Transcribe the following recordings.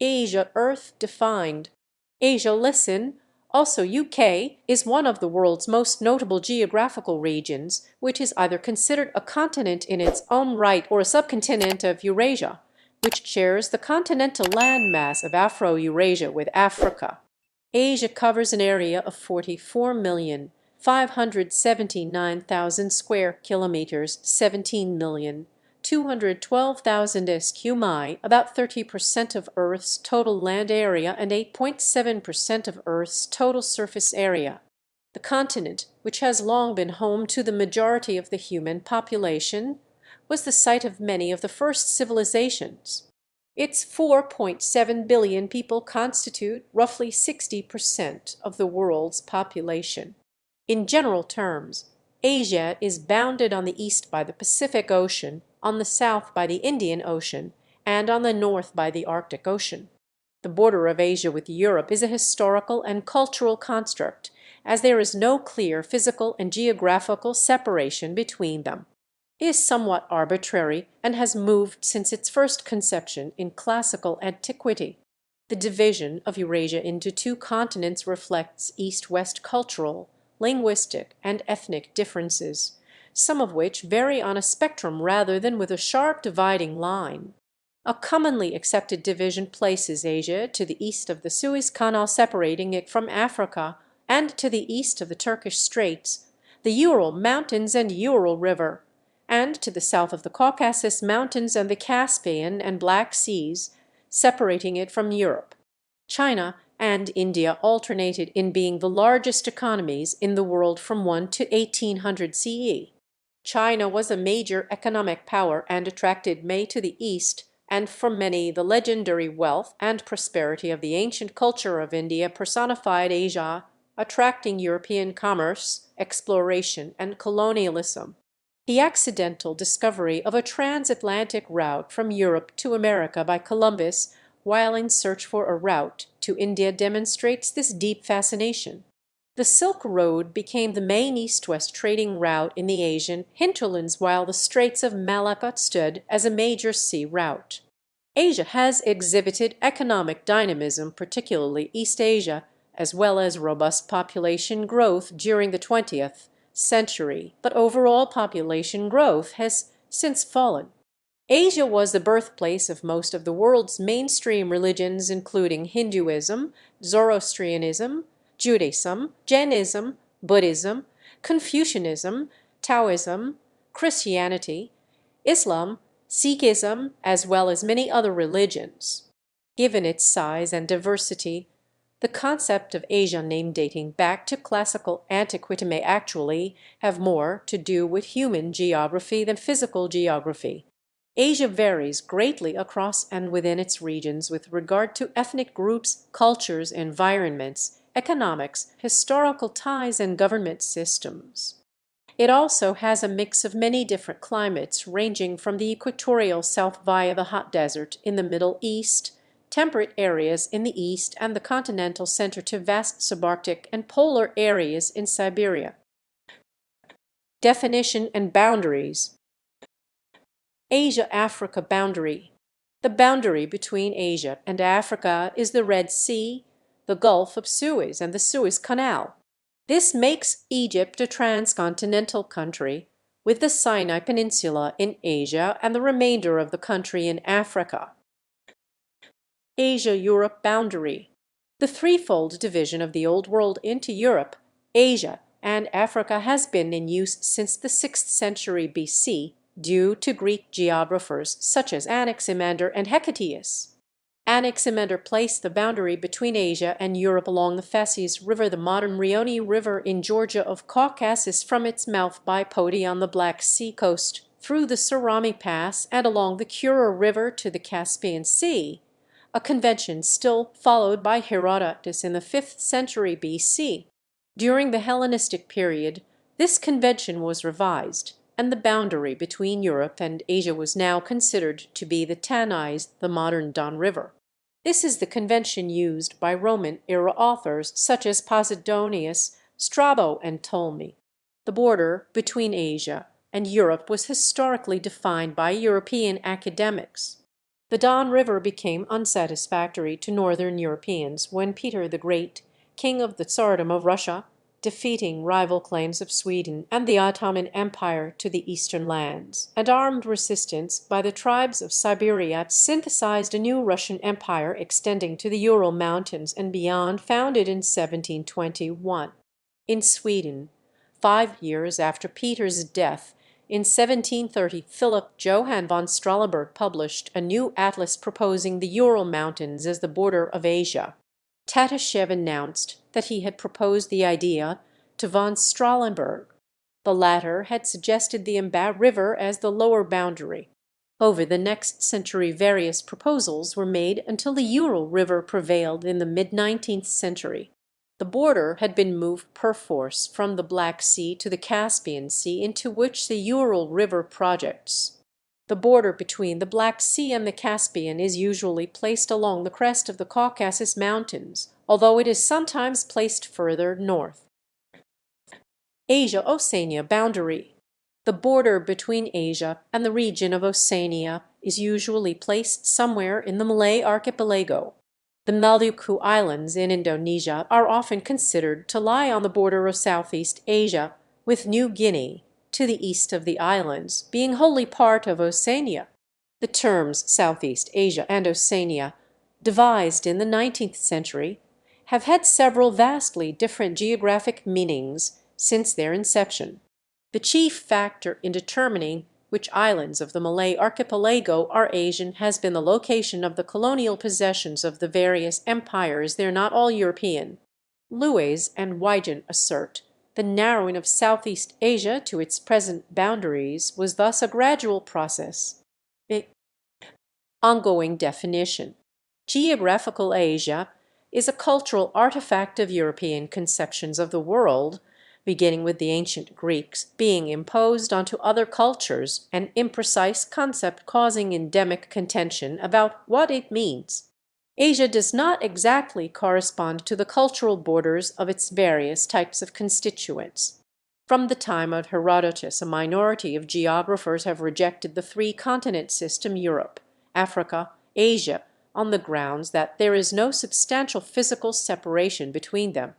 Asia Earth defined. Asia listen, also UK, is one of the world's most notable geographical regions, which is either considered a continent in its own right or a subcontinent of Eurasia, which shares the continental landmass of Afro-Eurasia with Africa. Asia covers an area of 44,579,000 square kilometers, 17,212,000 sq mi, about 30% of Earth's total land area and 8.7% of Earth's total surface area. The continent, which has long been home to the majority of the human population, was the site of many of the first civilizations. Its 4.7 billion people constitute roughly 60% of the world's population. In general terms, Asia is bounded on the east by the Pacific Ocean, on the south by the Indian Ocean, and on the north by the Arctic Ocean. The border of Asia with Europe is a historical and cultural construct, as there is no clear physical and geographical separation between them. It is somewhat arbitrary and has moved since its first conception in classical antiquity. The division of Eurasia into two continents reflects east-west cultural, linguistic, and ethnic differences, some of which vary on a spectrum rather than with a sharp dividing line. A commonly accepted division places Asia to the east of the Suez Canal separating it from Africa, and to the east of the Turkish Straits, the Ural Mountains and Ural River, and to the south of the Caucasus Mountains and the Caspian and Black Seas, separating it from Europe. China and India alternated in being the largest economies in the world from 1 to 1800 CE. China was a major economic power and attracted May to the east, and for many the legendary wealth and prosperity of the ancient culture of India personified Asia, attracting European commerce, exploration, and colonialism. The accidental discovery of a transatlantic route from Europe to America by Columbus while in search for a route to India demonstrates this deep fascination. The Silk Road became the main east-west trading route in the Asian hinterlands while the Straits of Malacca stood as a major sea route. Asia has exhibited economic dynamism, particularly East Asia, as well as robust population growth during the 20th century, but overall population growth has since fallen. Asia was the birthplace of most of the world's mainstream religions, including Hinduism, Zoroastrianism, Judaism, Jainism, Buddhism, Confucianism, Taoism, Christianity, Islam, Sikhism, as well as many other religions. Given its size and diversity, the concept of Asia name dating back to classical antiquity may actually have more to do with human geography than physical geography. Asia varies greatly across and within its regions with regard to ethnic groups, cultures, environments, economics, historical ties, and government systems. It also has a mix of many different climates, ranging from the equatorial south via the hot desert in the Middle East, temperate areas in the east, and the continental center to vast subarctic and polar areas in Siberia. Definition and boundaries. Asia-Africa boundary. The boundary between Asia and Africa is the Red Sea, the Gulf of Suez, and the Suez Canal. This makes Egypt a transcontinental country, with the Sinai Peninsula in Asia and the remainder of the country in Africa. Asia-Europe boundary. The threefold division of the Old World into Europe, Asia, and Africa has been in use since the 6th century BC, due to Greek geographers such as Anaximander and Hecataeus. Anaximander placed the boundary between Asia and Europe along the Phasis River, the modern Rioni River in Georgia of Caucasus, from its mouth by Poti on the Black Sea coast, through the Surami Pass, and along the Kura River to the Caspian Sea, a convention still followed by Herodotus in the 5th century BC. During the Hellenistic period, this convention was revised, and the boundary between Europe and Asia was now considered to be the Tanais, the modern Don River. This is the convention used by Roman-era authors such as Posidonius, Strabo, and Ptolemy. The border between Asia and Europe was historically defined by European academics. The Don River became unsatisfactory to northern Europeans when Peter the Great, king of the Tsardom of Russia, defeating rival claims of Sweden and the Ottoman Empire to the eastern lands, and armed resistance by the tribes of Siberia, synthesized a new Russian empire extending to the Ural Mountains and beyond, founded in 1721. In Sweden, 5 years after Peter's death, in 1730, Philip Johann von Strahlenberg published a new atlas proposing the Ural Mountains as the border of Asia. Tatashev announced that he had proposed the idea to von Strahlenberg. The latter had suggested the Imba River as the lower boundary. Over the next century various proposals were made until the Ural River prevailed in the mid-19th century. The border had been moved perforce from the Black Sea to the Caspian Sea, into which the Ural River projects. The border between the Black Sea and the Caspian is usually placed along the crest of the Caucasus Mountains, although it is sometimes placed further north. Asia-Oceania boundary. The border between Asia and the region of Oceania is usually placed somewhere in the Malay archipelago. The Maluku Islands in Indonesia are often considered to lie on the border of Southeast Asia, with New Guinea, to the east of the islands, being wholly part of Oceania. The terms Southeast Asia and Oceania, devised in the 19th century, have had several vastly different geographic meanings since their inception. The chief factor in determining which islands of the Malay archipelago are Asian has been the location of the colonial possessions of the various empires. They're not all European. Lewes and Huygens assert the narrowing of Southeast Asia to its present boundaries was thus a gradual process. Ongoing definition. Geographical Asia is a cultural artifact of European conceptions of the world, beginning with the ancient Greeks, being imposed onto other cultures, an imprecise concept causing endemic contention about what it means. Asia does not exactly correspond to the cultural borders of its various types of constituents. From the time of Herodotus, a minority of geographers have rejected the three-continent system Europe, Africa, Asia, on the grounds that there is no substantial physical separation between them.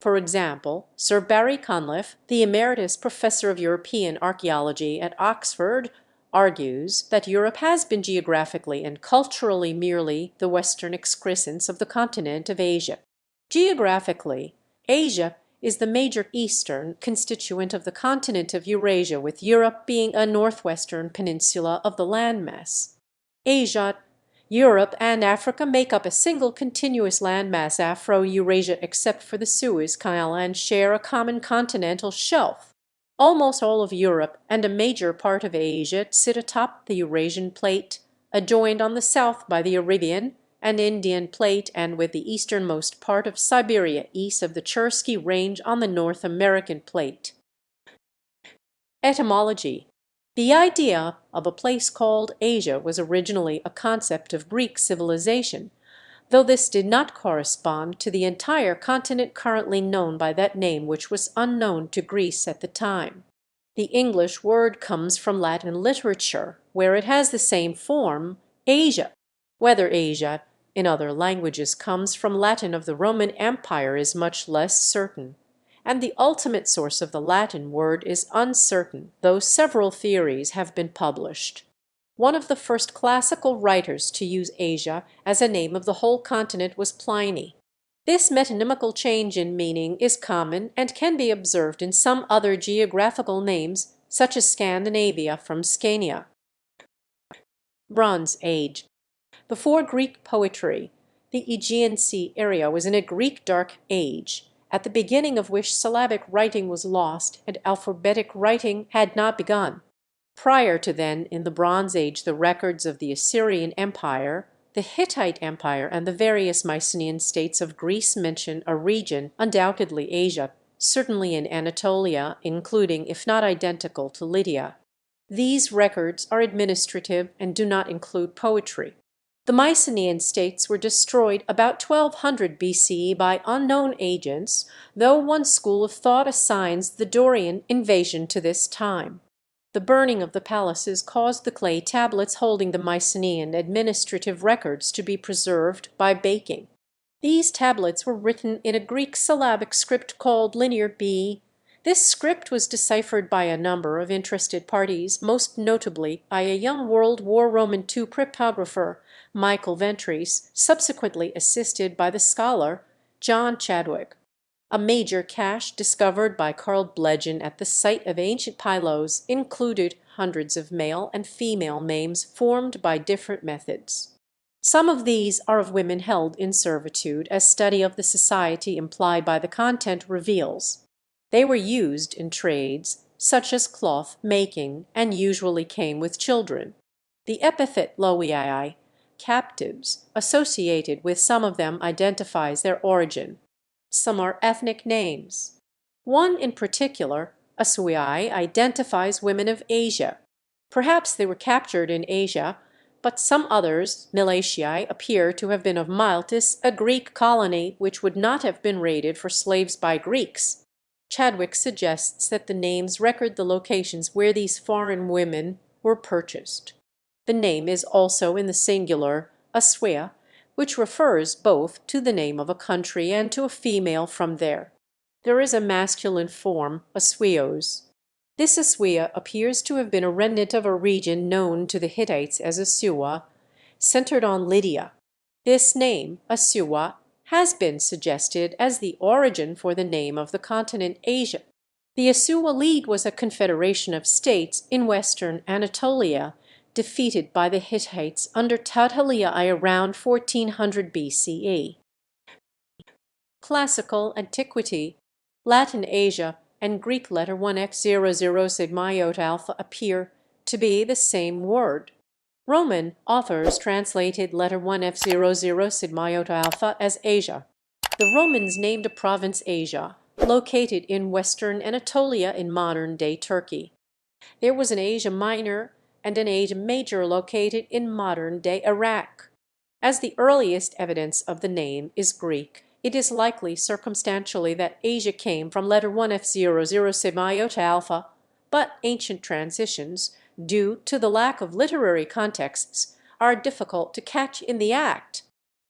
For example, Sir Barry Cunliffe, the emeritus professor of European archaeology at Oxford, argues that Europe has been geographically and culturally merely the western excrescence of the continent of Asia. Geographically, Asia is the major eastern constituent of the continent of Eurasia, with Europe being a northwestern peninsula of the landmass. Asia, Europe, and Africa make up a single continuous landmass Afro-Eurasia except for the Suez Canal and share a common continental shelf. Almost all of Europe and a major part of Asia sit atop the Eurasian plate, adjoined on the south by the Arabian and Indian plate, and with the easternmost part of Siberia east of the Chursky Range on the North American plate. Etymology. The idea of a place called Asia was originally a concept of Greek civilization, though this did not correspond to the entire continent currently known by that name, which was unknown to Greece at the time. The English word comes from Latin literature, where it has the same form, Asia. Whether Asia in other languages comes from Latin of the Roman Empire is much less certain, and the ultimate source of the Latin word is uncertain, though several theories have been published. One of the first classical writers to use Asia as a name of the whole continent was Pliny. This metonymical change in meaning is common and can be observed in some other geographical names, such as Scandinavia from Scania. Bronze Age. Before Greek poetry, the Aegean Sea area was in a Greek Dark Age, at the beginning of which syllabic writing was lost and alphabetic writing had not begun. Prior to then, in the Bronze Age, the records of the Assyrian Empire, the Hittite Empire, and the various Mycenaean states of Greece mention a region, undoubtedly Asia, certainly in Anatolia, including, if not identical, to Lydia. These records are administrative and do not include poetry. The Mycenaean states were destroyed about 1200 BCE by unknown agents, though one school of thought assigns the Dorian invasion to this time. The burning of the palaces caused the clay tablets holding the Mycenaean administrative records to be preserved by baking. These tablets were written in a Greek syllabic script called Linear B. This script was deciphered by a number of interested parties, most notably by a young World War Roman II cryptographer, Michael Ventris, subsequently assisted by the scholar John Chadwick. A major cache discovered by Carl Blegen at the site of ancient Pylos included hundreds of male and female names formed by different methods. Some of these are of women held in servitude, as study of the society implied by the content reveals. They were used in trades such as cloth making, and usually came with children. The epithet loii, captives, associated with some of them identifies their origin. Some are ethnic names. One in particular, Asuiai, identifies women of Asia. Perhaps they were captured in Asia, but some others, Milesiae, appear to have been of Miletus, a Greek colony which would not have been raided for slaves by Greeks. Chadwick suggests that the names record the locations where these foreign women were purchased. The name is also in the singular, Asuia, which refers both to the name of a country and to a female from there. There is a masculine form, Asuios. This Asuia appears to have been a remnant of a region known to the Hittites as Asua, centered on Lydia. This name, Asua, has been suggested as the origin for the name of the continent Asia. The Asua League was a confederation of states in western Anatolia, defeated by the Hittites under Tadhaliai around 1400 BCE. Classical antiquity, Latin Asia, and Greek letter 1x00 sigma iota alpha appear to be the same word. Roman authors translated letter 1f00 sigma iota alpha as Asia. The Romans named a province Asia, located in western Anatolia in modern-day Turkey. There was an Asia Minor and an Asia Major located in modern-day Iraq. As the earliest evidence of the name is Greek, it is likely circumstantially that Asia came from letter 1f00 sigma iota alpha, but ancient transitions, due to the lack of literary contexts, are difficult to catch in the act.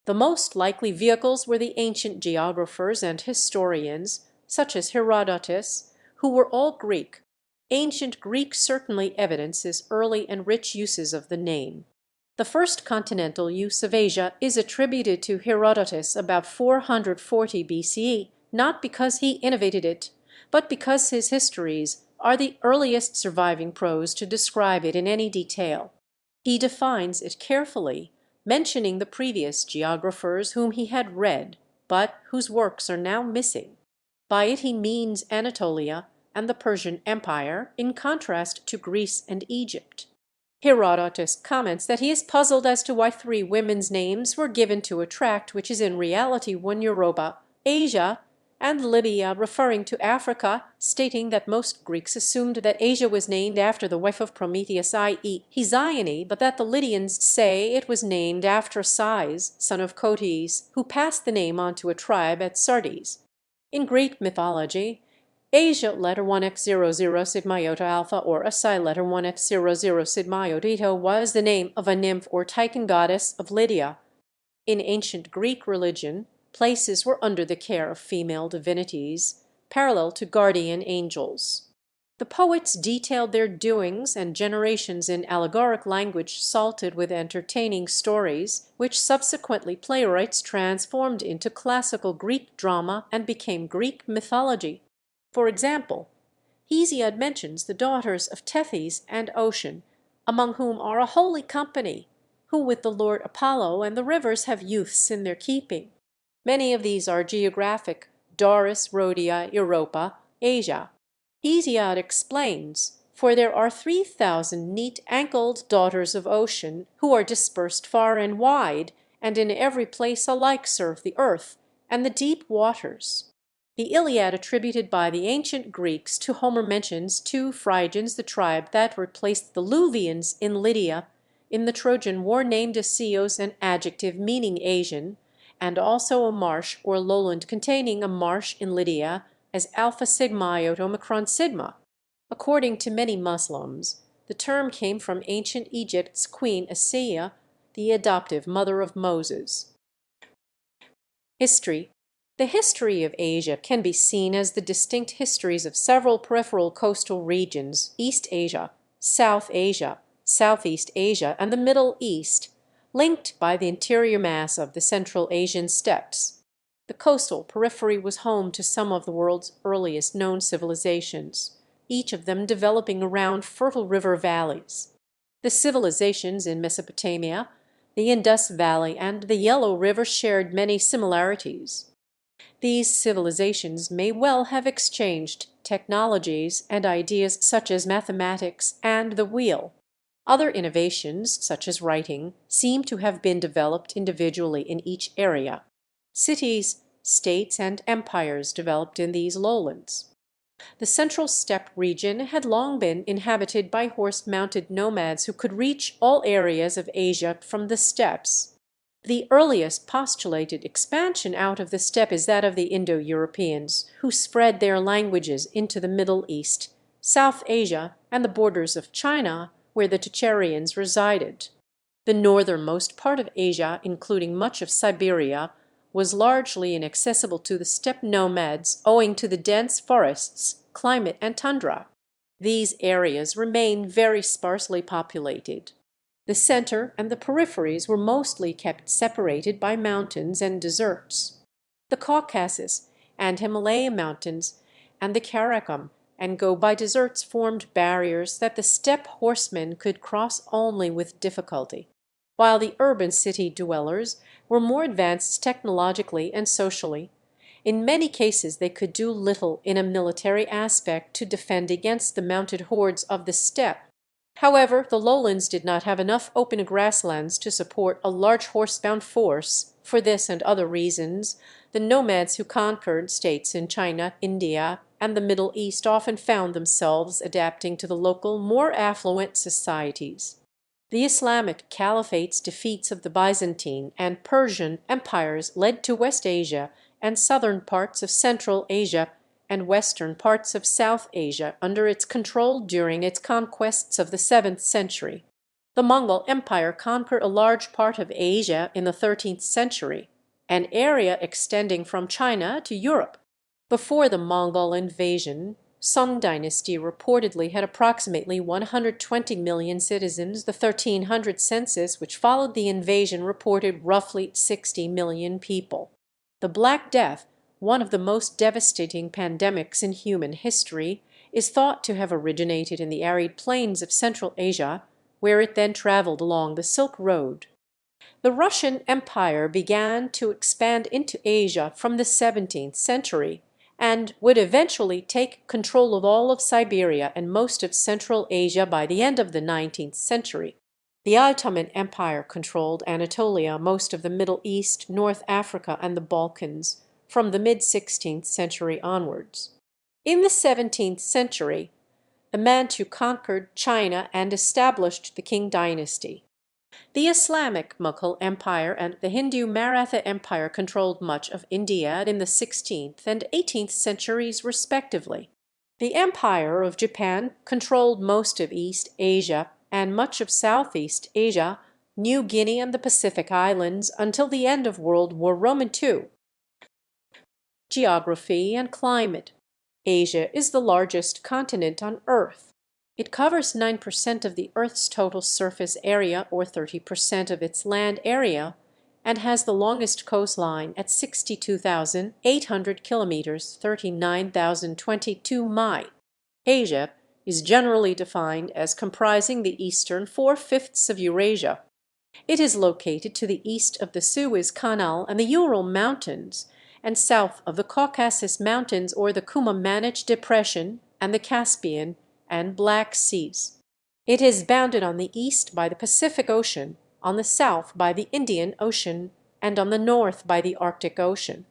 The most likely vehicles were the ancient geographers and historians, such as Herodotus, who were all Greek. Ancient Greek certainly evidences early and rich uses of the name. The first continental use of Asia is attributed to Herodotus about 440 BCE, not because he innovated it, but because his histories are the earliest surviving prose to describe it in any detail. He defines it carefully, mentioning the previous geographers whom he had read, but whose works are now missing. By it he means Anatolia and the Persian Empire, in contrast to Greece and Egypt. Herodotus comments that he is puzzled as to why 3 women's names were given to a tract which is in reality one Europa, Asia, and Libya, referring to Africa, stating that most Greeks assumed that Asia was named after the wife of Prometheus, i.e. Hesione, but that the Lydians say it was named after Sais, son of Cotys, who passed the name on to a tribe at Sardis. In Greek mythology, Asia letter 1x00 sigma iota alpha or Asai letter 1x00 sigma iota was the name of a nymph or Titan goddess of Lydia. In ancient Greek religion, places were under the care of female divinities, parallel to guardian angels. The poets detailed their doings and generations in allegoric language salted with entertaining stories, which subsequently playwrights transformed into classical Greek drama and became Greek mythology. For example, Hesiod mentions the daughters of Tethys and Ocean, among whom are a holy company, who with the lord Apollo and the rivers have youths in their keeping. Many of these are geographic: Doris, Rhodia, Europa, Asia. Hesiod explains, for there are 3,000 neat-ankled daughters of Ocean, who are dispersed far and wide, and in every place alike serve the earth and the deep waters. The Iliad attributed by the ancient Greeks to Homer mentions 2 Phrygians, the tribe that replaced the Luvians in Lydia. In the Trojan War named Asios, an adjective meaning Asian, and also a marsh or lowland containing a marsh in Lydia as alpha sigma iota omicron sigma. According to many Muslims, the term came from ancient Egypt's queen Asiya, the adoptive mother of Moses. History. The history of Asia can be seen as the distinct histories of several peripheral coastal regions: East Asia, South Asia, Southeast Asia, and the Middle East, linked by the interior mass of the Central Asian steppes. The coastal periphery was home to some of the world's earliest known civilizations, each of them developing around fertile river valleys. The civilizations in Mesopotamia, the Indus Valley, and the Yellow River shared many similarities. These civilizations may well have exchanged technologies and ideas such as mathematics and the wheel. Other innovations, such as writing, seem to have been developed individually in each area. Cities, states, and empires developed in these lowlands. The central steppe region had long been inhabited by horse-mounted nomads who could reach all areas of Asia from the steppes. The earliest postulated expansion out of the steppe is that of the Indo-Europeans, who spread their languages into the Middle East, South Asia, and the borders of China, where the Tocharians resided. The northernmost part of Asia, including much of Siberia, was largely inaccessible to the steppe nomads owing to the dense forests, climate, and tundra. These areas remain very sparsely populated. The center and the peripheries were mostly kept separated by mountains and deserts. The Caucasus and Himalaya mountains and the Karakum and Gobi deserts formed barriers that the steppe horsemen could cross only with difficulty, while the urban city dwellers were more advanced technologically and socially. In many cases they could do little in a military aspect to defend against the mounted hordes of the steppe. However, the lowlands did not have enough open grasslands to support a large horse-bound force. For this and other reasons, the nomads who conquered states in China, India, and the Middle East often found themselves adapting to the local, more affluent societies. The Islamic Caliphate's defeats of the Byzantine and Persian empires led to West Asia and southern parts of Central Asia and western parts of South Asia under its control during its conquests of the 7th century. The Mongol Empire conquered a large part of Asia in the 13th century, an area extending from China to Europe. Before the Mongol invasion, Song dynasty reportedly had approximately 120 million citizens. The 1300 census, which followed the invasion, reported roughly 60 million people. The Black Death, one of the most devastating pandemics in human history, is thought to have originated in the arid plains of Central Asia, where it then traveled along the Silk Road. The Russian Empire began to expand into Asia from the 17th century and would eventually take control of all of Siberia and most of Central Asia by the end of the 19th century. The Ottoman Empire controlled Anatolia, most of the Middle East, North Africa, and the Balkans from the mid-16th century onwards. In the 17th century, the Manchu conquered China and established the Qing dynasty. The Islamic Mughal Empire and the Hindu Maratha Empire controlled much of India in the 16th and 18th centuries respectively. The Empire of Japan controlled most of East Asia and much of Southeast Asia, New Guinea, and the Pacific Islands until the end of World War II. Geography and climate. Asia is the largest continent on Earth. It covers 9% of the Earth's total surface area, or 30% of its land area, and has the longest coastline at 62,800 kilometers, 39,022 mi. Asia is generally defined as comprising the eastern 4/5 of Eurasia. It is located to the east of the Suez Canal and the Ural Mountains, and south of the Caucasus Mountains or the Kumamanich Depression and the Caspian and Black Seas. It is bounded on the east by the Pacific Ocean, on the south by the Indian Ocean, and on the north by the Arctic Ocean.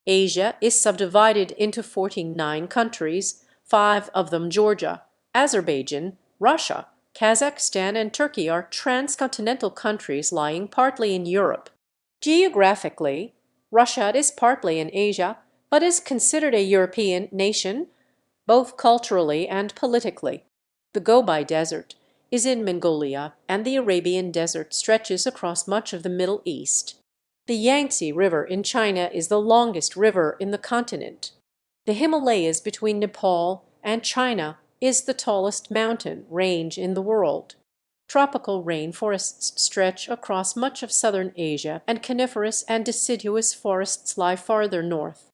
Asia is subdivided into 49 countries, 5 of them Georgia, Azerbaijan, Russia, Kazakhstan, and Turkey are transcontinental countries lying partly in Europe. Geographically, Russia is partly in Asia, but is considered a European nation both culturally and politically. The Gobi Desert is in Mongolia, and the Arabian Desert stretches across much of the Middle East. The Yangtze River in China is the longest river in the continent. The Himalayas between Nepal and China is the tallest mountain range in the world. Tropical rainforests stretch across much of southern Asia, and coniferous and deciduous forests lie farther north.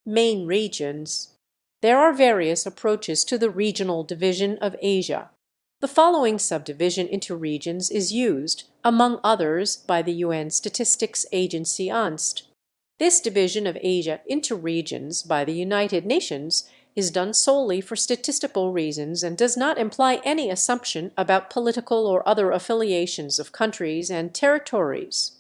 Main regions. There are various approaches to the regional division of Asia. The following subdivision into regions is used, among others, by the UN Statistics Agency UNST. This division of Asia into regions by the United Nations is done solely for statistical reasons and does not imply any assumption about political or other affiliations of countries and territories.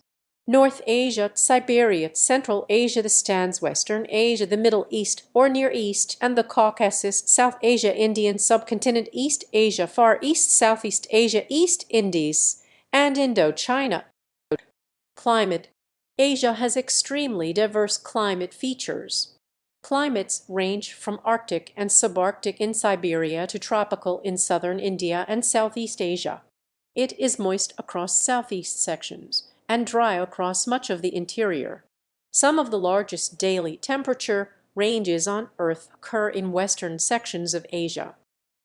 North Asia, Siberia, Central Asia, the stands, Western Asia, the Middle East or Near East, and the Caucasus, South Asia, Indian subcontinent, East Asia, Far East, Southeast Asia, East Indies, and Indochina. Climate. Asia has extremely diverse climate features. Climates range from Arctic and subarctic in Siberia to tropical in southern India and Southeast Asia. It is moist across southeast sections and dry across much of the interior. Some of the largest daily temperature ranges on Earth occur in western sections of Asia.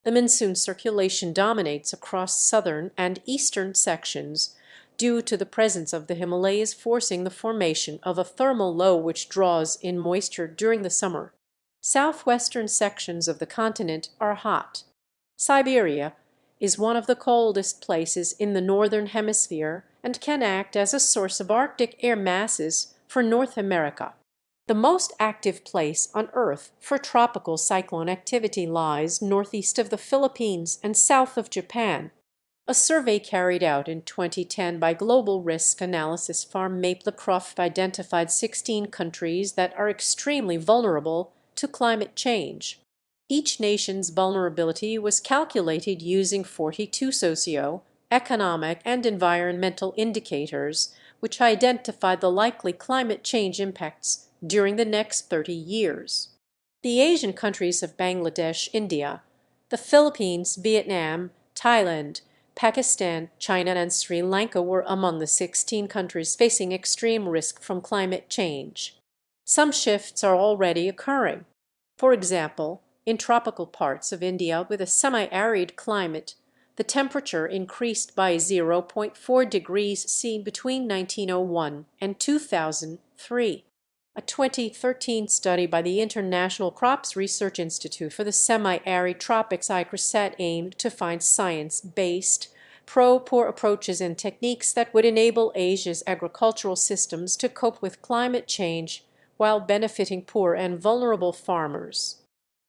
The monsoon circulation dominates across southern and eastern sections due to the presence of the Himalayas forcing the formation of a thermal low which draws in moisture during the summer. Southwestern sections of the continent are hot. Siberia is one of the coldest places in the northern hemisphere and can act as a source of Arctic air masses for North America. The most active place on Earth for tropical cyclone activity lies northeast of the Philippines and south of Japan. A survey carried out in 2010 by global risk analysis firm Maplecroft identified 16 countries that are extremely vulnerable to climate change. Each nation's vulnerability was calculated using 42 socio-economic and environmental indicators, which identified the likely climate change impacts during the next 30 years. The Asian countries of Bangladesh, India, the Philippines, Vietnam, Thailand, Pakistan, China, and Sri Lanka were among the 16 countries facing extreme risk from climate change. Some shifts are already occurring. For example, in tropical parts of India with a semi-arid climate, the temperature increased by 0.4 degrees C between 1901 and 2003. A 2013 study by the International Crops Research Institute for the Semi-Arid Tropics (ICRISAT) aimed to find science-based, pro-poor approaches and techniques that would enable Asia's agricultural systems to cope with climate change while benefiting poor and vulnerable farmers.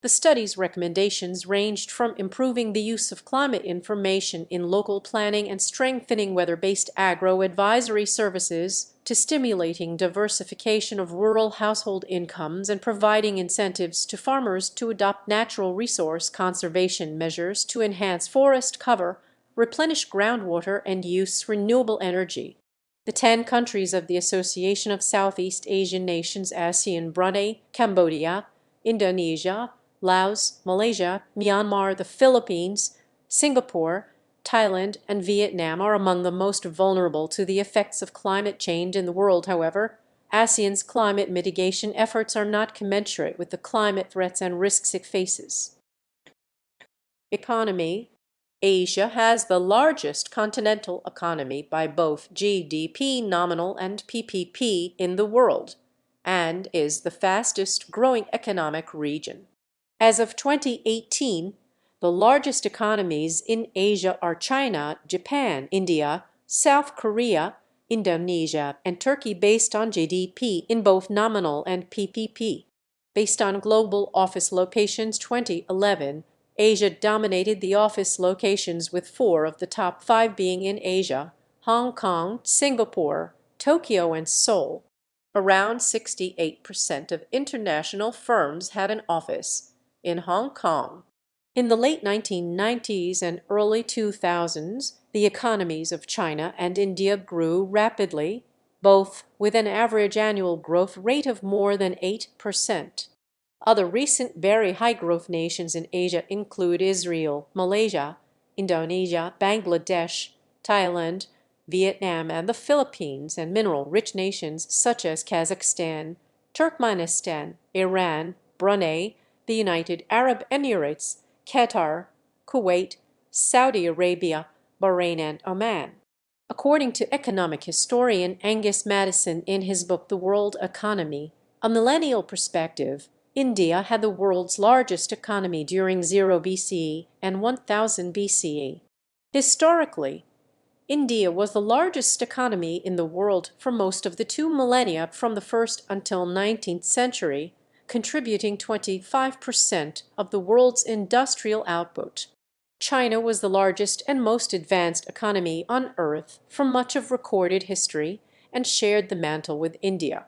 The study's recommendations ranged from improving the use of climate information in local planning and strengthening weather-based agro-advisory services to stimulating diversification of rural household incomes and providing incentives to farmers to adopt natural resource conservation measures to enhance forest cover, replenish groundwater, and use renewable energy. The 10 countries of the Association of Southeast Asian Nations ASEAN, Brunei, Cambodia, Indonesia, Laos, Malaysia, Myanmar, the Philippines, Singapore, Thailand, and Vietnam are among the most vulnerable to the effects of climate change in the world. However, ASEAN's climate mitigation efforts are not commensurate with the climate threats and risks it faces. Economy. Asia has the largest continental economy by both GDP nominal and PPP in the world, and is the fastest growing economic region. As of 2018, the largest economies in Asia are China, Japan, India, South Korea, Indonesia, and Turkey based on GDP in both nominal and PPP. Based on global office locations 2011, Asia dominated the office locations with 4 of the top 5 being in Asia: Hong Kong, Singapore, Tokyo, and Seoul. Around 68% of international firms had an office in Hong Kong. In the late 1990s and early 2000s, the economies of China and India grew rapidly, both with an average annual growth rate of more than 8%. Other recent very high-growth nations in Asia include Israel, Malaysia, Indonesia, Bangladesh, Thailand, Vietnam, and the Philippines, and mineral-rich nations such as Kazakhstan, Turkmenistan, Iran, Brunei, the United Arab Emirates, Qatar, Kuwait, Saudi Arabia, Bahrain, and Oman. According to economic historian Angus Maddison in his book The World Economy, A Millennial Perspective, India had the world's largest economy during 0 BCE and 1000 BCE. Historically, India was the largest economy in the world for most of the 2 millennia from the 1st until 19th century, contributing 25% of the world's industrial output. China was the largest and most advanced economy on Earth for much of recorded history and shared the mantle with India.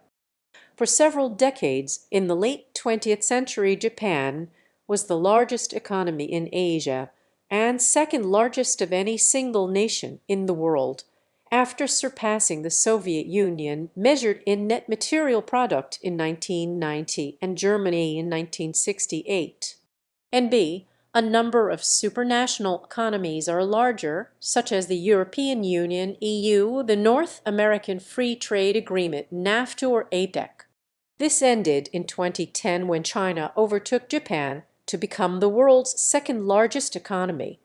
For several decades in the late 20th century, Japan was the largest economy in Asia and second largest of any single nation in the world, after surpassing the Soviet Union measured in net material product in 1990 and Germany in 1968. And a number of supranational economies are larger, such as the European Union, EU, the North American Free Trade Agreement, NAFTA or APEC. This ended in 2010 when China overtook Japan to become the world's second largest economy.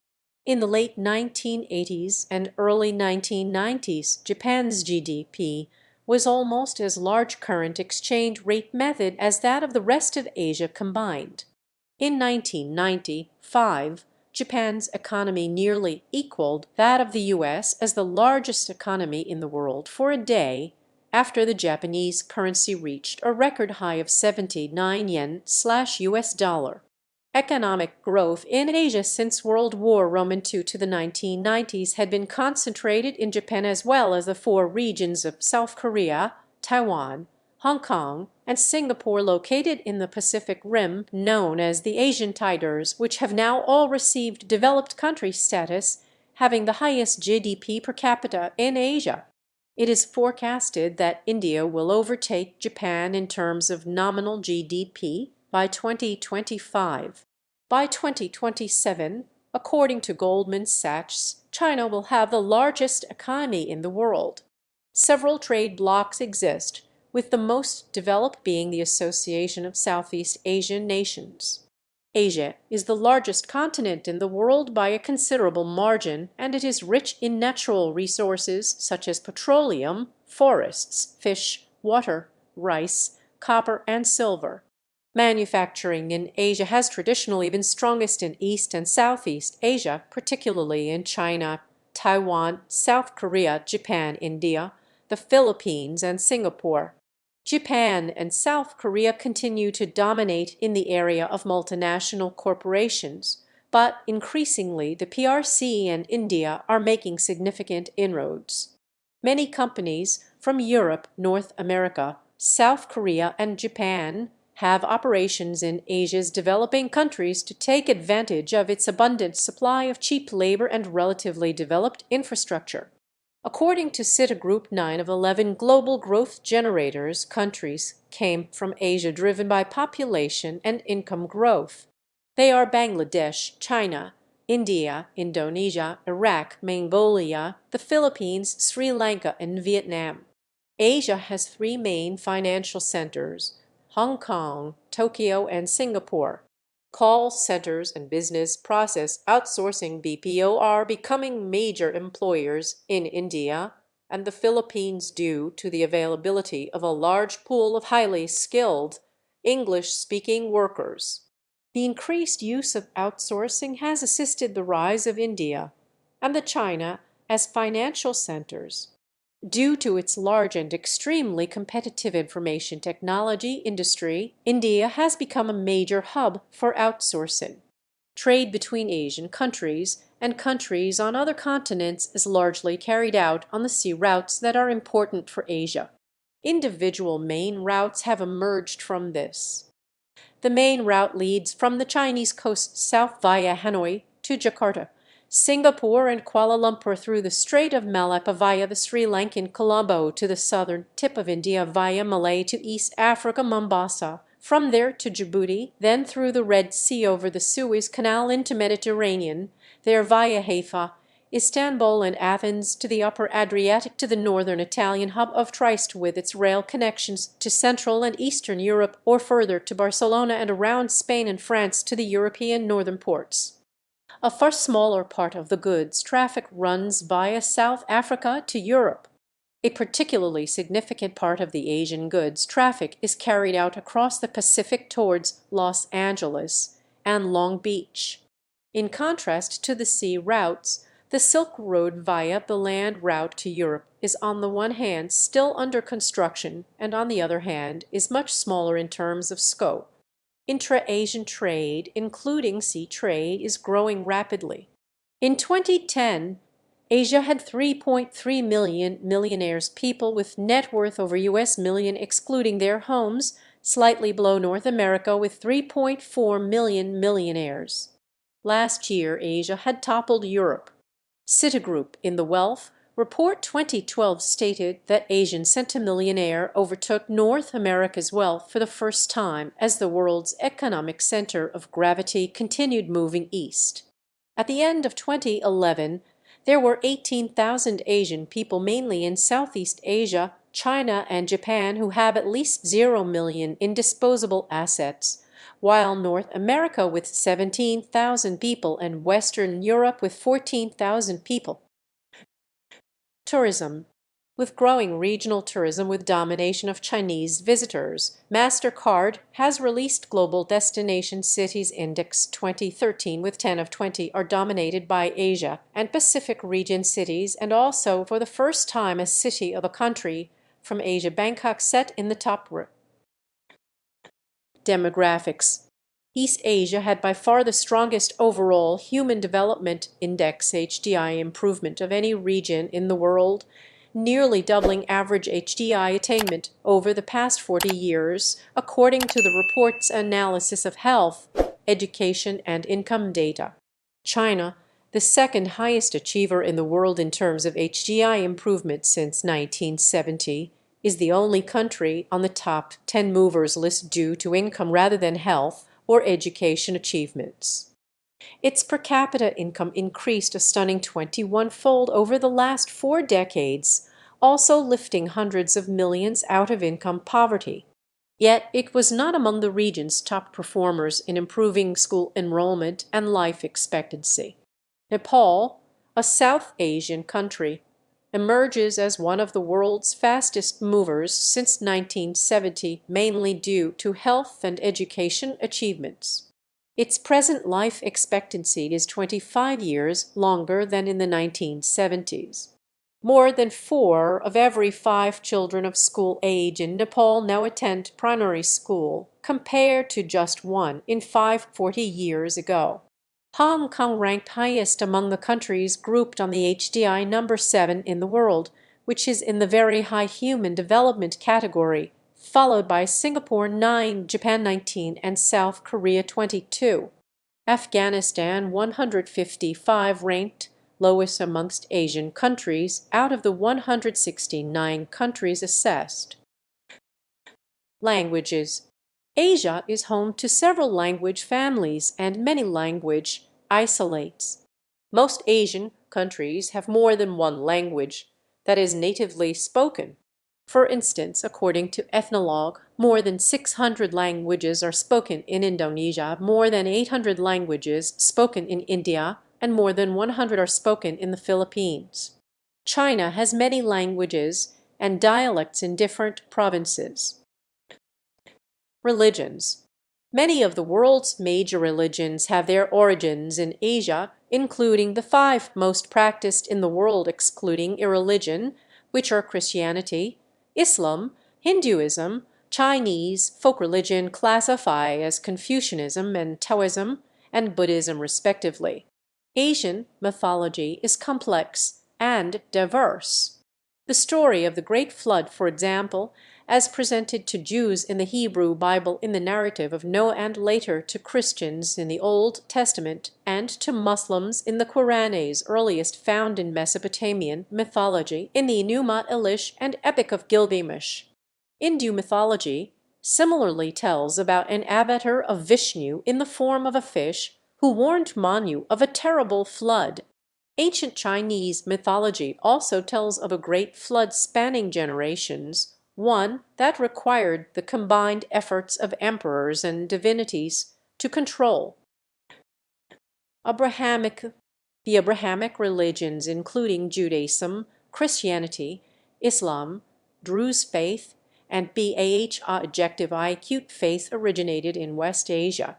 In the late 1980s and early 1990s, Japan's GDP was almost as large current exchange rate method as that of the rest of Asia combined. In 1995, Japan's economy nearly equaled that of the US as the largest economy in the world for a day after the Japanese currency reached a record high of 79 yen/US dollar. Economic growth in Asia since World War II to the 1990s had been concentrated in Japan as well as the four regions of South Korea, Taiwan, Hong Kong, and Singapore located in the Pacific Rim known as the Asian Tigers, which have now all received developed country status, having the highest GDP per capita in Asia. It is forecasted that India will overtake Japan in terms of nominal GDP by 2025. By 2027, according to Goldman Sachs, China will have the largest economy in the world. Several trade blocs exist, with the most developed being the Association of Southeast Asian Nations. Asia is the largest continent in the world by a considerable margin, and it is rich in natural resources such as petroleum, forests, fish, water, rice, copper, and silver. Manufacturing in Asia has traditionally been strongest in East and Southeast Asia, particularly in China, Taiwan, South Korea, Japan, India, the Philippines, and Singapore. Japan and South Korea continue to dominate in the area of multinational corporations, but increasingly the PRC and India are making significant inroads. Many companies from Europe, North America, South Korea, and Japan have operations in Asia's developing countries to take advantage of its abundant supply of cheap labor and relatively developed infrastructure. According to Citigroup, 9 of 11 global growth generators countries came from Asia, driven by population and income growth. They are Bangladesh, China, India, Indonesia, Iraq, Mongolia, the Philippines, Sri Lanka, and Vietnam. Asia has 3 main financial centers: Hong Kong, Tokyo, and Singapore. Call centers and business process outsourcing BPO are becoming major employers in India and the Philippines due to the availability of a large pool of highly skilled English-speaking workers. The increased use of outsourcing has assisted the rise of India and the China as financial centers. Due to its large and extremely competitive information technology industry, India has become a major hub for outsourcing. Trade between Asian countries and countries on other continents is largely carried out on the sea routes that are important for Asia. Individual main routes have emerged from this. The main route leads from the Chinese coast south via Hanoi to Jakarta, Singapore and Kuala Lumpur through the Strait of Malacca via the Sri Lankan Colombo to the southern tip of India via Malay to East Africa, Mombasa, From there to Djibouti, then through the Red Sea over the Suez Canal into Mediterranean, there via Haifa, Istanbul and Athens to the upper Adriatic to the northern Italian hub of Trieste with its rail connections to Central and Eastern Europe, or further to Barcelona and around Spain and France to the European northern ports. A far smaller part of the goods traffic runs via South Africa to Europe. A particularly significant part of the Asian goods traffic is carried out across the Pacific towards Los Angeles and Long Beach. In contrast to the sea routes, the Silk Road via the land route to Europe is on the one hand still under construction and on the other hand is much smaller in terms of scope. Intra-Asian trade, including sea trade, is growing rapidly. In 2010, Asia had 3.3 million millionaires, people with net worth over US million excluding their homes, slightly below North America with 3.4 million millionaires. Last year, Asia had toppled Europe. Citigroup in the Wealth Report 2012 stated that Asian centimillionaire overtook North America's wealth for the first time as the world's economic center of gravity continued moving east. At the end of 2011, there were 18,000 Asian people mainly in Southeast Asia, China, and Japan who have at least 0 million in disposable assets, while North America with 17,000 people and Western Europe with 14,000 people. Tourism. With growing regional tourism with domination of Chinese visitors, MasterCard has released Global Destination Cities Index 2013 with 10 of 20 are dominated by Asia and Pacific region cities, and also for the first time a city of a country from Asia, Bangkok, set in the top row. Demographics. East Asia had by far the strongest overall Human Development Index (HDI) improvement of any region in the world, nearly doubling average HDI attainment over the past 40 years, according to the report's analysis of health, education, and income data. China, the second highest achiever in the world in terms of HDI improvement since 1970, is the only country on the top 10 movers list due to income rather than health or education achievements. Its per capita income increased a stunning 21-fold over the last 4 decades, also lifting hundreds of millions out of income poverty. Yet it was not among the region's top performers in improving school enrollment and life expectancy. Nepal, a South Asian country, emerges as one of the world's fastest movers since 1970, mainly due to health and education achievements. Its present life expectancy is 25 years longer than in the 1970s. More than 4 of every 5 children of school age in Nepal now attend primary school, compared to just 1 in 5 40 years ago. Hong Kong ranked highest among the countries grouped on the HDI number 7 in the world, which is in the very high human development category, followed by Singapore 9, Japan 19, and South Korea 22. Afghanistan 155 ranked lowest amongst Asian countries out of the 169 countries assessed. Languages. Asia is home to several language families and many language isolates. Most Asian countries have more than one language that is natively spoken. For instance, according to Ethnologue, more than 600 languages are spoken in Indonesia, more than 800 languages spoken in India, and more than 100 are spoken in the Philippines. China has many languages and dialects in different provinces. Religions. Many of the world's major religions have their origins in Asia, including the 5 most practiced in the world excluding irreligion, which are Christianity, Islam, Hinduism, Chinese folk religion classify as Confucianism and Taoism, and Buddhism respectively. Asian mythology is complex and diverse. The story of the Great Flood, for example, as presented to Jews in the Hebrew Bible in the narrative of Noah and later to Christians in the Old Testament and to Muslims in the Qur'an's earliest found in Mesopotamian mythology in the Enuma Elish and Epic of Gilgamesh. Hindu mythology similarly tells about an avatar of Vishnu in the form of a fish who warned Manu of a terrible flood. Ancient Chinese mythology also tells of a great flood spanning generations, one that required the combined efforts of emperors and divinities to control. Abrahamic The Abrahamic religions, including Judaism, Christianity, Islam, Druze faith, and Bah-Adjective-I-Acute faith originated in West Asia.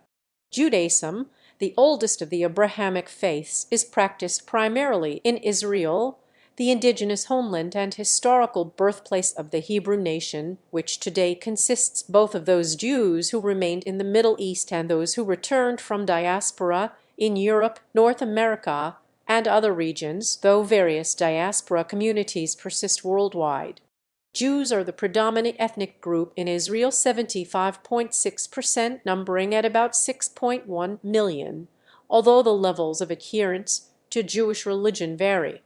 Judaism, the oldest of the Abrahamic faiths, is practiced primarily in Israel, the indigenous homeland and historical birthplace of the Hebrew nation, which today consists both of those Jews who remained in the Middle East and those who returned from diaspora in Europe, North America, and other regions, though various diaspora communities persist worldwide. Jews are the predominant ethnic group in Israel, 75.6%, numbering at about 6.1 million, although the levels of adherence to Jewish religion vary.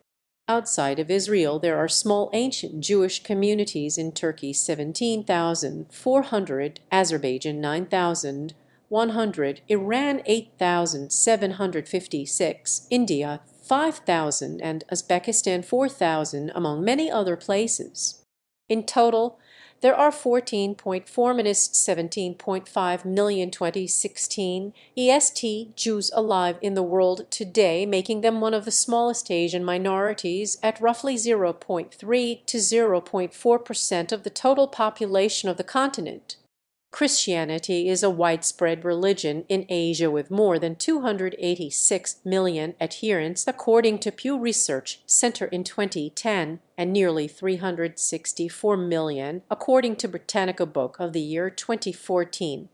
Outside of Israel, there are small ancient Jewish communities in Turkey, 17,400, Azerbaijan, 9,100, Iran, 8,756, India, 5,000, and Uzbekistan, 4,000, among many other places. In total, there are 17.5 million 2016 EST Jews alive in the world today, making them one of the smallest Asian minorities at roughly 0.3 to 0.4% of the total population of the continent. Christianity is a widespread religion in Asia with more than 286 million adherents, according to Pew Research Center in 2010, and nearly 364 million, according to Britannica Book of the Year 2014,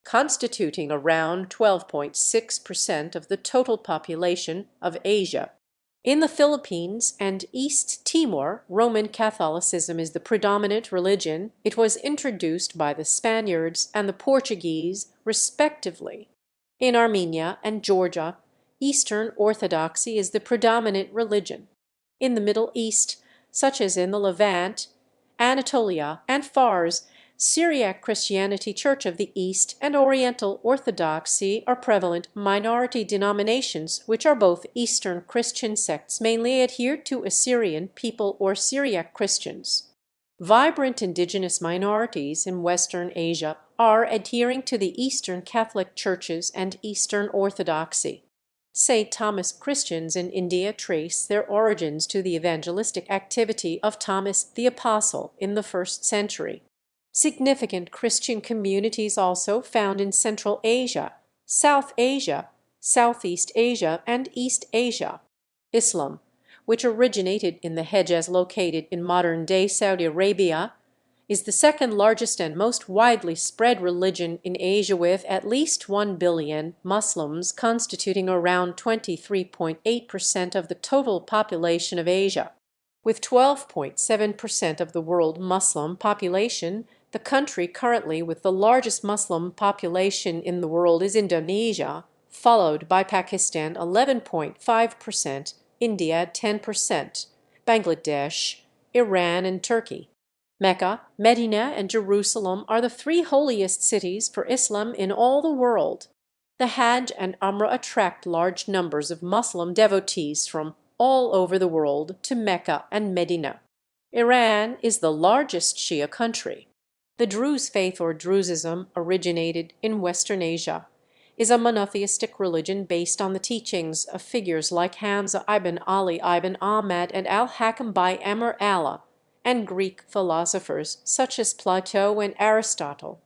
constituting around 12.6% of the total population of Asia. In the Philippines and East Timor, Roman Catholicism is the predominant religion. It was introduced by the Spaniards and the Portuguese, respectively. In Armenia and Georgia, Eastern Orthodoxy is the predominant religion. In the Middle East, such as in the Levant, Anatolia, and Fars, Syriac Christianity, Church of the East, and Oriental Orthodoxy are prevalent minority denominations which are both Eastern Christian sects mainly adhered to Assyrian people or Syriac Christians. Vibrant indigenous minorities in Western Asia are adhering to the Eastern Catholic Churches and Eastern Orthodoxy. St. Thomas Christians in India trace their origins to the evangelistic activity of Thomas the Apostle in the 1st century. Significant Christian communities also found in Central Asia, South Asia, Southeast Asia, and East Asia. Islam, which originated in the Hejaz located in modern-day Saudi Arabia, is the second largest and most widely spread religion in Asia with at least 1 billion Muslims, constituting around 23.8% of the total population of Asia. With 12.7% of the world Muslim population, the country currently with the largest Muslim population in the world is Indonesia, followed by Pakistan 11.5%, India 10%, Bangladesh, Iran, and Turkey. Mecca, Medina, and Jerusalem are the 3 holiest cities for Islam in all the world. The Hajj and Umrah attract large numbers of Muslim devotees from all over the world to Mecca and Medina. Iran is the largest Shia country. The Druze faith or Druzism originated in Western Asia, is a monotheistic religion based on the teachings of figures like Hamza ibn Ali ibn Ahmad and al-Hakam by Amr Allah, and Greek philosophers such as Plato and Aristotle.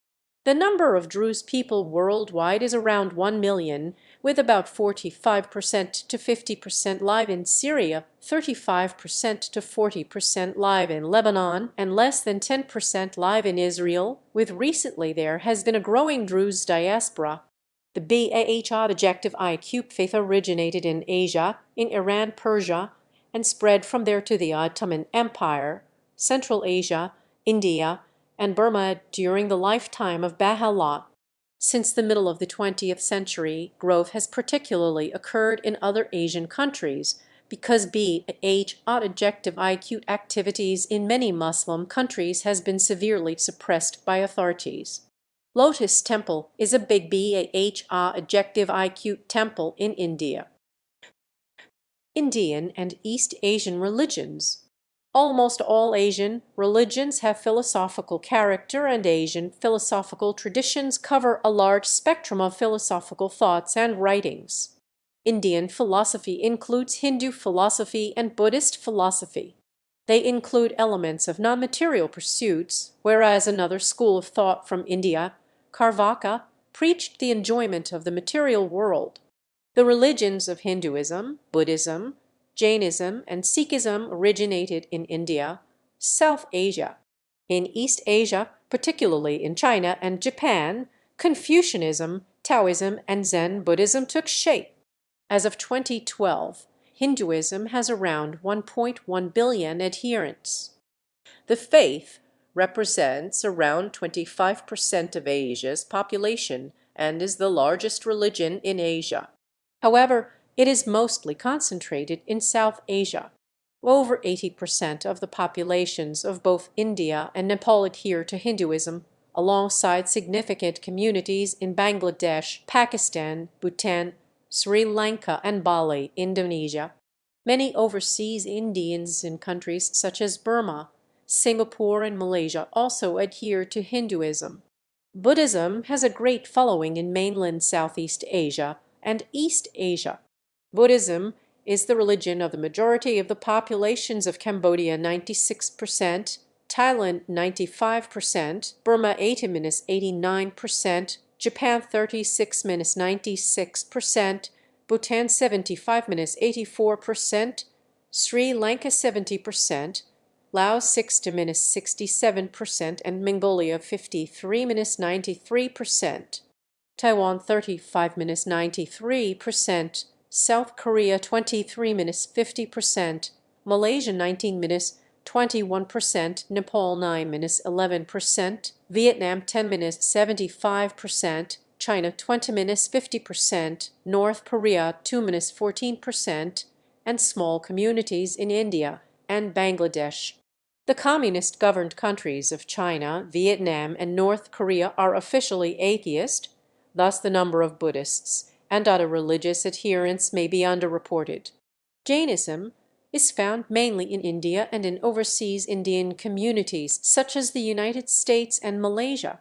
The number of Druze people worldwide is around 1 million, with about 45% to 50% live in Syria, 35% to 40% live in Lebanon, and less than 10% live in Israel, with recently there has been a growing Druze diaspora. The Bah-Adjective-I faith originated in Asia, in Iran, Persia, and spread from there to the Ottoman Empire, Central Asia, India, and Burma during the lifetime of Baha'u'llah. Since the middle of the 20th century, growth has particularly occurred in other Asian countries, because Bh adjective acute activities in many Muslim countries has been severely suppressed by authorities. Lotus Temple is a big Bh adjective acute temple in India. Indian and East Asian religions. Almost all Asian religions have philosophical character, and Asian philosophical traditions cover a large spectrum of philosophical thoughts and writings. Indian philosophy includes Hindu philosophy and Buddhist philosophy. They include elements of non-material pursuits, whereas another school of thought from India, Carvaka, preached the enjoyment of the material world. The religions of Hinduism, Buddhism, Jainism, and Sikhism originated in India, South Asia. In East Asia, particularly in China and Japan, Confucianism, Taoism, and Zen Buddhism took shape. As of 2012, Hinduism has around 1.1 billion adherents. The faith represents around 25% of Asia's population and is the largest religion in Asia. However, it is mostly concentrated in South Asia. Over 80% of the populations of both India and Nepal adhere to Hinduism, alongside significant communities in Bangladesh, Pakistan, Bhutan, Sri Lanka, and Bali, Indonesia. Many overseas Indians in countries such as Burma, Singapore, and Malaysia also adhere to Hinduism. Buddhism has a great following in mainland Southeast Asia and East Asia. Buddhism is the religion of the majority of the populations of Cambodia 96%, Thailand 95%, Burma 80–89%, Japan 36–96%, Bhutan 75–84%, Sri Lanka 70%, Laos 6–67%, and Mongolia 53–93%. Taiwan 35–93%, South Korea 23–50%, Malaysia 19–21%, Nepal 9–11%, Vietnam 10–75%, China 20–50%, North Korea 2–14%, and small communities in India and Bangladesh. The communist-governed countries of China, Vietnam, and North Korea are officially atheist. Thus, the number of Buddhists and other religious adherents may be underreported. Jainism is found mainly in India and in overseas Indian communities such as the United States and Malaysia.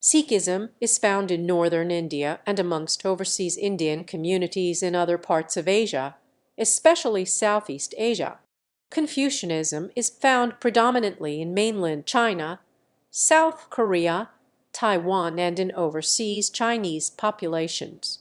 Sikhism is found in northern India and amongst overseas Indian communities in other parts of Asia, especially Southeast Asia. Confucianism is found predominantly in mainland China, South Korea, Taiwan, and in overseas Chinese populations.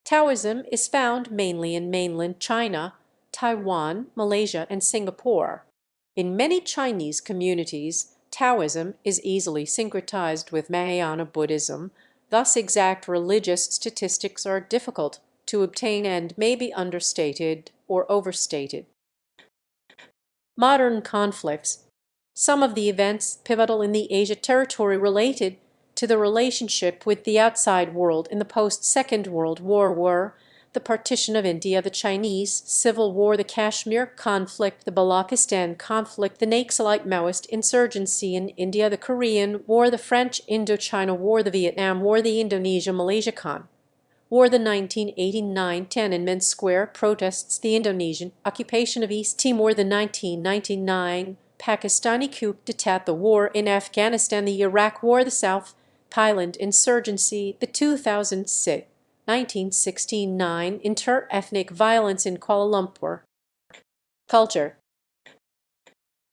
Taoism is found mainly in mainland China, Taiwan, Malaysia, and Singapore. In many Chinese communities, Taoism is easily syncretized with Mahayana Buddhism, thus exact religious statistics are difficult to obtain and may be understated or overstated. Modern conflicts. Some of the events pivotal in the Asia territory related to the relationship with the outside world in the post-Second World War were the partition of India, the Chinese Civil War, the Kashmir conflict, the Balochistan conflict, the Naxalite-Maoist insurgency in India, the Korean War, the French Indochina War, the Vietnam War, the Indonesia-Malaysia War, the 1989 Tiananmen Square protests, the Indonesian occupation of East Timor, the 1999 Pakistani coup d'etat, the war in Afghanistan, the Iraq War, the South Thailand insurgency, the 2006 1969 inter-ethnic violence in Kuala Lumpur. Culture.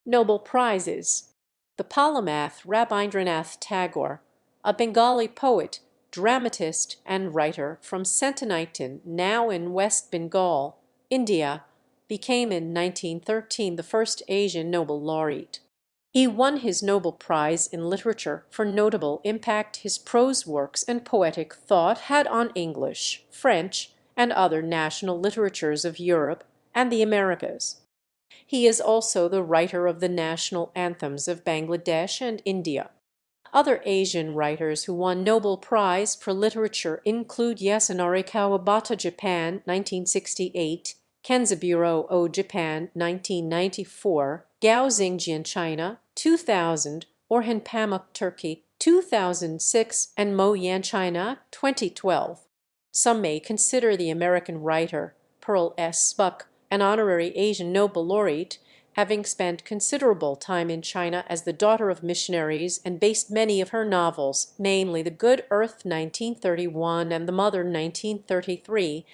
Nobel Prizes. The polymath Rabindranath Tagore, a Bengali poet, dramatist, and writer from Sentinaitan, now in West Bengal, India, became in 1913 the first Asian Nobel laureate. He won his Nobel Prize in Literature for notable impact his prose works and poetic thought had on English, French, and other national literatures of Europe and the Americas. He is also the writer of the national anthems of Bangladesh and India. Other Asian writers who won Nobel Prize for Literature include Yasunari Kawabata, Japan, 1968, Kenzaburo O Japan 1994, Gao Xingjian China 2000, Orhan Pamuk Turkey 2006, and Mo Yan China 2012. Some may consider the American writer Pearl S. Buck an honorary Asian Nobel laureate, having spent considerable time in China as the daughter of missionaries and based many of her novels, namely The Good Earth 1931 and The Mother 1933,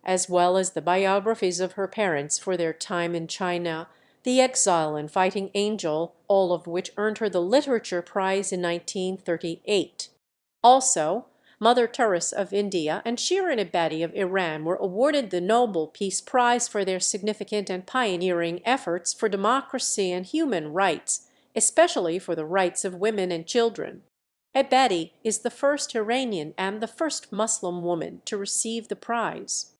as well as the biographies of her parents for their time in China, The Exile and Fighting Angel, all of which earned her the Literature Prize in 1938. Also, Mother Teresa of India and Shirin Ebadi of Iran were awarded the Nobel Peace Prize for their significant and pioneering efforts for democracy and human rights, especially for the rights of women and children. Ebadi is the first Iranian and the first Muslim woman to receive the prize.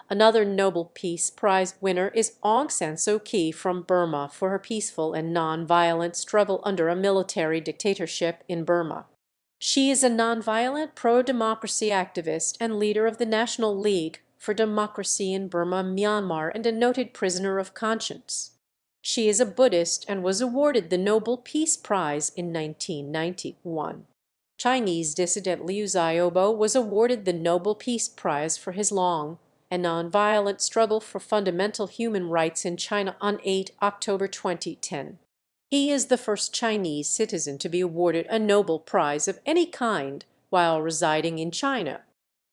Another Nobel Peace Prize winner is Aung San Suu Kyi from Burma for her peaceful and non-violent struggle under a military dictatorship in Burma. She is a nonviolent pro-democracy activist and leader of the National League for Democracy in Burma, Myanmar, and a noted prisoner of conscience. She is a Buddhist and was awarded the Nobel Peace Prize in 1991. Chinese dissident Liu Xiaobo was awarded the Nobel Peace Prize for his long and nonviolent struggle for fundamental human rights in China on 8 October 2010. He is the first Chinese citizen to be awarded a Nobel Prize of any kind while residing in China.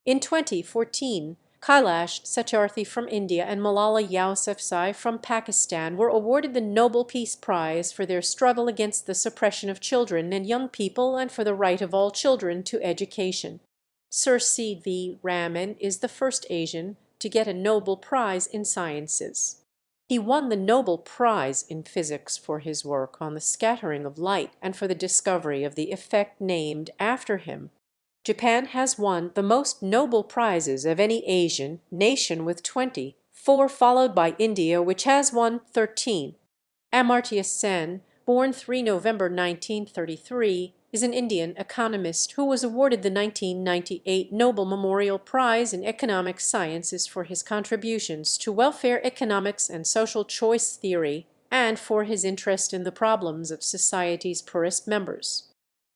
In 2014, Kailash Satyarthi from India and Malala Yousafzai from Pakistan were awarded the Nobel Peace Prize for their struggle against the suppression of children and young people and for the right of all children to education. Sir C.V. Raman is the first Asian to get a Nobel Prize in Sciences. He won the Nobel Prize in Physics for his work on the scattering of light and for the discovery of the effect named after him. Japan has won the most Nobel Prizes of any Asian nation with 20, 4 followed by India, which has won 13. Amartya Sen, born 3 November 1933, is an Indian economist who was awarded the 1998 Nobel Memorial Prize in Economic Sciences for his contributions to welfare economics and social choice theory and for his interest in the problems of society's poorest members.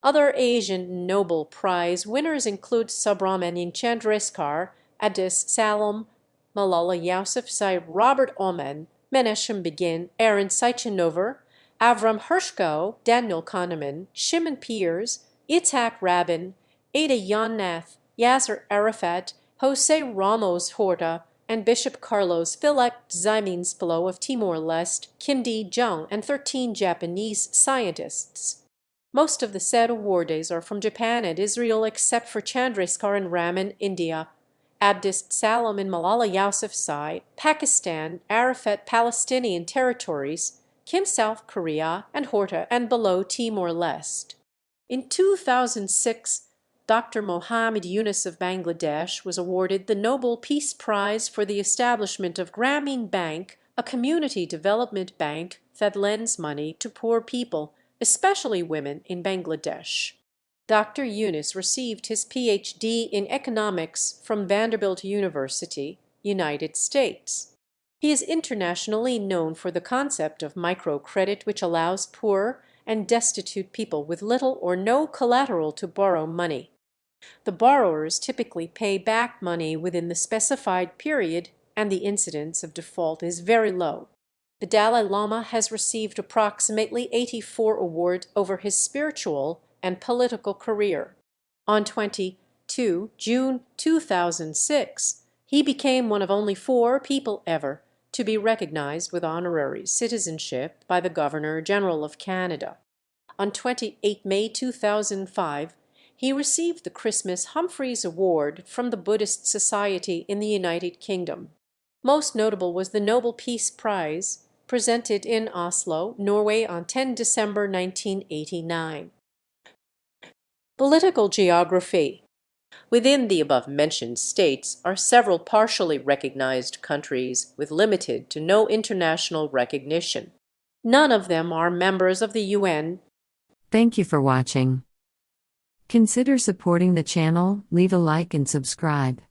Other Asian Nobel Prize winners include Subrahmanyam Chandrasekhar, Adis Salom, Malala Yousafzai, Robert Oman, Menachem Begin, Aaron Seichenover, Avram Hershko, Daniel Kahneman, Shimon Peers, Itzhak Rabin, Ada Yonath, Yasser Arafat, Jose Ramos Horta, and Bishop Carlos Philip Ximenes-Pelo of Timor-Leste, Kim Dae-jung, and 13 Japanese scientists. Most of the said awardees are from Japan and Israel except for Chandrasekhar and Raman, India, Abdus Salam and Malala Yousafzai, Pakistan, Arafat, Palestinian territories, Kim South Korea, and Horta and below Timor-Leste. In 2006, Dr. Mohammed Yunus of Bangladesh was awarded the Nobel Peace Prize for the establishment of Grameen Bank, a community development bank that lends money to poor people, especially women, in Bangladesh. Dr. Yunus received his Ph.D. in economics from Vanderbilt University, United States. He is internationally known for the concept of microcredit, which allows poor and destitute people with little or no collateral to borrow money. The borrowers typically pay back money within the specified period, and the incidence of default is very low. The Dalai Lama has received approximately 84 awards over his spiritual and political career. On 22 June 2006, he became one of only 4 people ever to be recognized with honorary citizenship by the Governor-General of Canada. On 28 May 2005, he received the Christmas Humphreys Award from the Buddhist Society in the United Kingdom. Most notable was the Nobel Peace Prize, presented in Oslo, Norway on 10 December 1989. Political geography. Within the above-mentioned states are several partially recognized countries with limited to no international recognition. None of them are members of the UN. Thank you for watching. Consider supporting the channel, leave a like and subscribe.